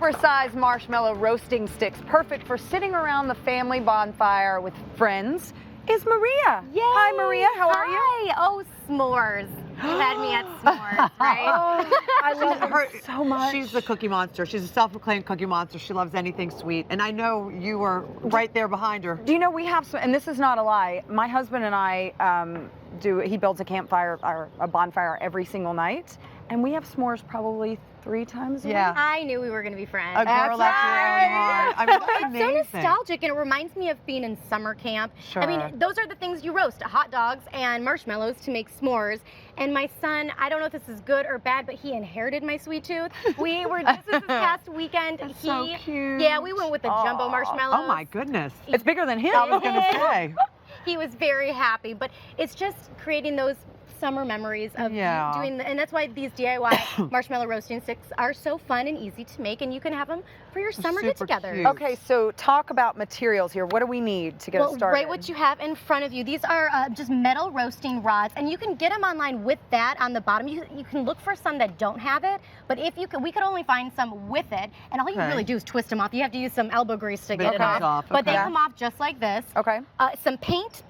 Super-sized marshmallow roasting sticks, perfect for sitting around the family bonfire with friends, is Maria. Yay! Hi, Maria. How are you? Hi. Oh, s'mores. You had me at s'mores, right? I love her so much. She's the cookie monster. She's a self-proclaimed cookie monster. She loves anything sweet. And I know you were right there behind her. Do you know we have some, and this is not a lie, my husband and I he builds a campfire or a bonfire every single night, and we have s'mores probably 3 times a week. Yeah. I knew we were going to be friends. A girl That's after your own heart. I mean, that's It's so amazing. nostalgic, and it reminds me of being in summer camp. Sure. I mean, those are the things you roast, hot dogs and marshmallows to make s'mores. And my son, I don't know if this is good or bad, but he inherited my sweet tooth. This is this past weekend. That's so cute. Yeah, we went with the jumbo marshmallows. Oh my goodness. It's bigger than him. I was going to say. He was very happy, but it's just creating those summer memories of Yeah. doing, and that's why these DIY marshmallow roasting sticks are so fun and easy to make, and you can have them for your summer Super get-togethers. cute. Okay, so talk about materials here. What do we need to get us started? Right, what you have in front of you. These are just metal roasting rods, and you can get them online with that on the bottom. You can look for some that don't have it, but if you could, we could only find some with it, and all you Okay. really do is twist them off. You have to use some elbow grease to But get it it comes off. off, But they okay. come off just like this. Okay. Some paint,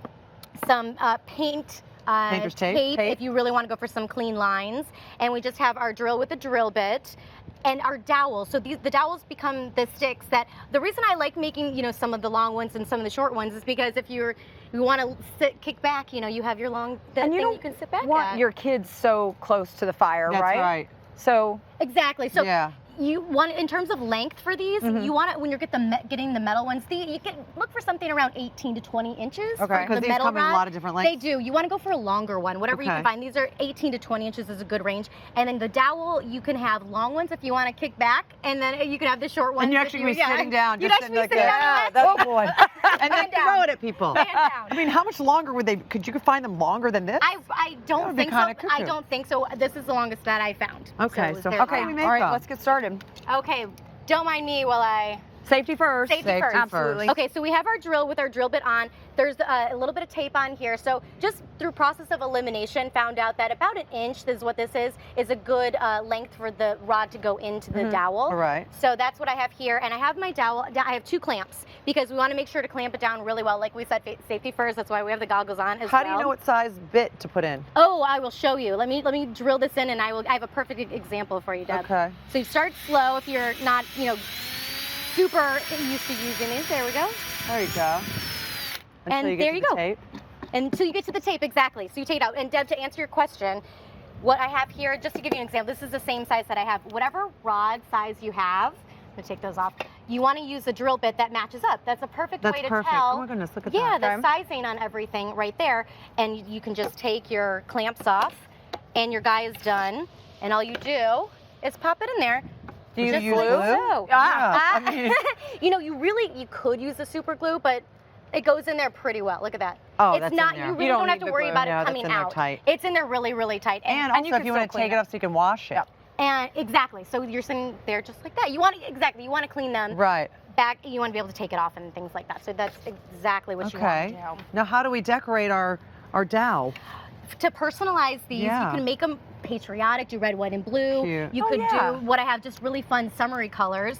some paint. Painter's tape. If you really want to go for some clean lines. And we just have our drill with a drill bit and our dowel. So the dowels become the sticks that, the reason I like making, some of the long ones and some of the short ones is because if you want to kick back, you have your long And thing you can sit back want at. your kids so close to the fire, That's right. So Exactly. So Yeah. you want, in terms of length for these, you want it when you're getting the metal ones. You can look for something around 18 to 20 inches. Okay. For Because the these metal come in a rod. lot of different They lengths. do. You want to go for a longer one, whatever you Okay. can find. These are 18 to 20 inches is a good range. And then the dowel, you can have long ones if you want to kick back, and then you can have the short ones. And you if actually be sitting down, You'd just actually sitting be like sitting that. down. that's one. And then down. throw it at people. Hand down. I mean, how much longer would they, could you find them longer than this? I That don't would be think so. kinda cuckoo. I don't think so. This is the longest that I found. Okay, so there how you can go. we make all right, them? let's get started. Okay, don't mind me while I... Safety first. Safety first. Absolutely. Okay, so we have our drill with our drill bit on. There's a little bit of tape on here. So just through process of elimination, found out that about 1 inch, this is what this is a good length for the rod to go into the dowel. All right. So that's what I have here. And I have my dowel, I have 2 clamps because we want to make sure to clamp it down really well. Like we said, safety first. That's why we have the goggles on as How well. do you know what size bit to put in? Oh, I will show you. Let me drill this in, and I have a perfect example for you, Deb. Okay. So you start slow if you're not, super used to using these. There we go. There you go. Until And you get there to you the go. tape. Until you get to the tape, exactly. So you take it out. And Deb, to answer your question, what I have here, just to give you an example, this is the same size that I have. Whatever rod size you have, I'm gonna take those off. You want to use a drill bit that matches up. That's a perfect That's way to perfect. tell. Oh my goodness, look at yeah, that. the sizing on everything right there. And you can just take your clamps off, and your guy is done. And all you do is pop it in there. Do you just use like glue? so. Yeah, I mean- you could use the super glue, but it goes in there pretty well. Look at that. Oh, it's that's in not. there. You You really don't don't have need to the worry glue. about No, it that's coming in there out. tight. It's in there really, really tight. And you also, can if you want still to take clean it off so you can wash it. And exactly. So you're sitting there just like that. You want to clean them Right. back. You want to be able to take it off and things like that. So that's exactly what you Okay. want to do. Now, how do we decorate our dowel? To personalize these, Yeah. you can make them patriotic, do red, white, and blue. Cute. You Oh, could yeah. do what I have, just really fun summery colors.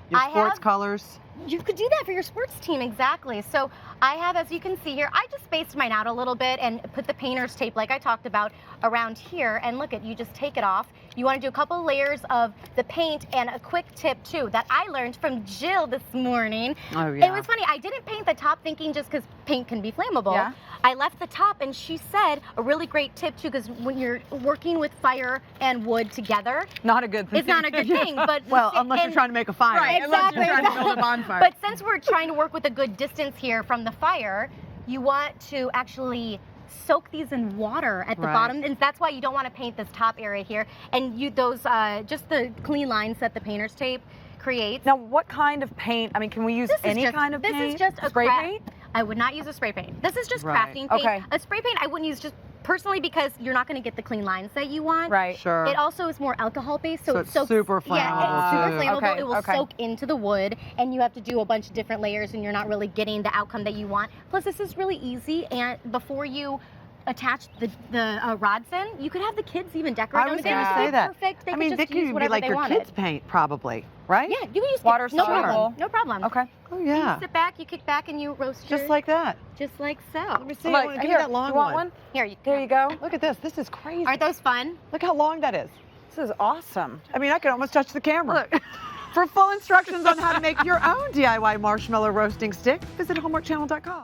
Your I sports have- colors? You could do that for your sports team, exactly. So I have, as you can see here, I just spaced mine out a little bit and put the painter's tape, like I talked about, around here. And look, you just take it off. You want to do a couple layers of the paint, and a quick tip too that I learned from Jill this morning. Oh, yeah. It was funny. I didn't paint the top thinking just because paint can be flammable. Yeah. I left the top, and she said a really great tip too, because when you're working with fire and wood together, Not a good thing. it's not a good thing. But Well, unless you're and- trying to make a fire. Right, unless you're Exactly. trying to build a bonfire. But since we're trying to work with a good distance here from the fire, you want to actually soak these in water at the Right. bottom, and that's why you don't want to paint this top area here. And those just the clean lines that the painter's tape creates. Now, what kind of paint? I mean, can we use This is any just- kind of this paint? is just a spray craft- paint. I would not use a spray paint. This is just Right. crafting paint. Okay. A spray paint I wouldn't use just personally because you're not going to get the clean lines that you want. Right. Sure. It also is more alcohol based, so, So it it's soaks. super Yeah, it's super flammable, too. flammable. Okay, It will okay. soak into the wood, and you have to do a bunch of different layers, and you're not really getting the outcome that you want. Plus, this is really easy, and before you attach the rods in, you could have the kids even decorate I them. was They going to would say be that. Perfect. They I mean, could they just use could be whatever like they your wanted. kids' paint, probably, right? Yeah, you can use Water no soluble. problem. No problem. Okay. Oh, You yeah. sit back, you kick back, and you roast Just your, like that. just like so. Let me see. Like, Give me here, that long you want one? Here Here you go. Look at this. This is crazy. Aren't those fun? Look how long that is. This is awesome. I mean, I can almost touch the camera. Look. For full instructions on how to make your own DIY marshmallow roasting stick, visit hallmarkchannel.com.